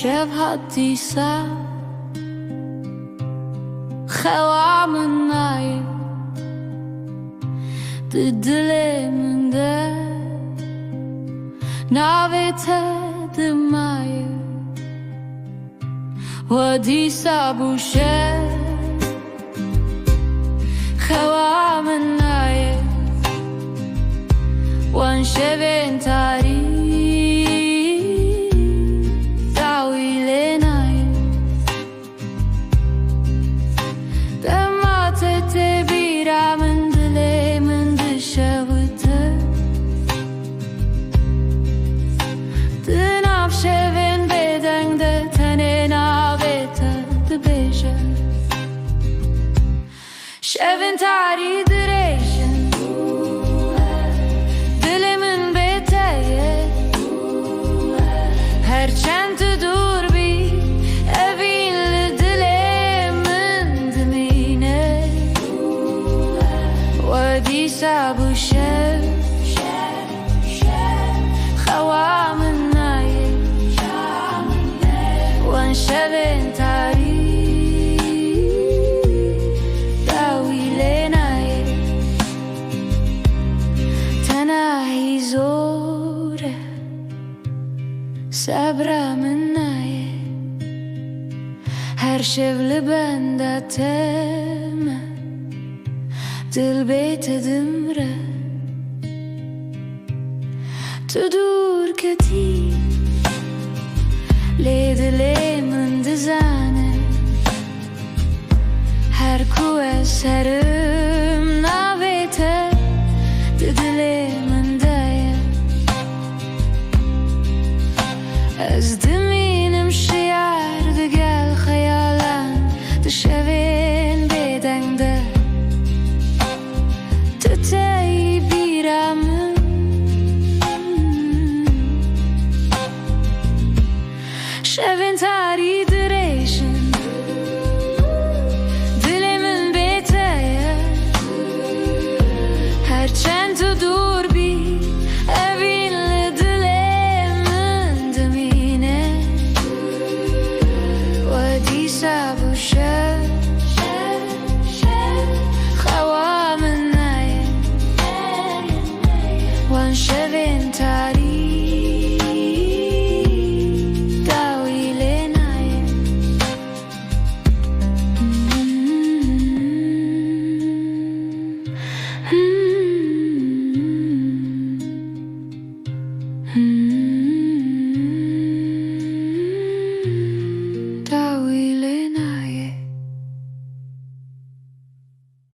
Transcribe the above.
شب حديثة خواه من ناي تدلي من ده ناويته دماي وديسة بوشه خواه من ناي وانشبين تاريخ شبن تاری دریشن دلمن بتایه هر چند دور بی اوین لدلمن دمینه و دیسا بوشه خواه من نایه وان شبن تاری زوره صبر من نایه هر شب لبندتم دل بیت دمره تو دور کتی لیدلی من دزانه هر کوه سر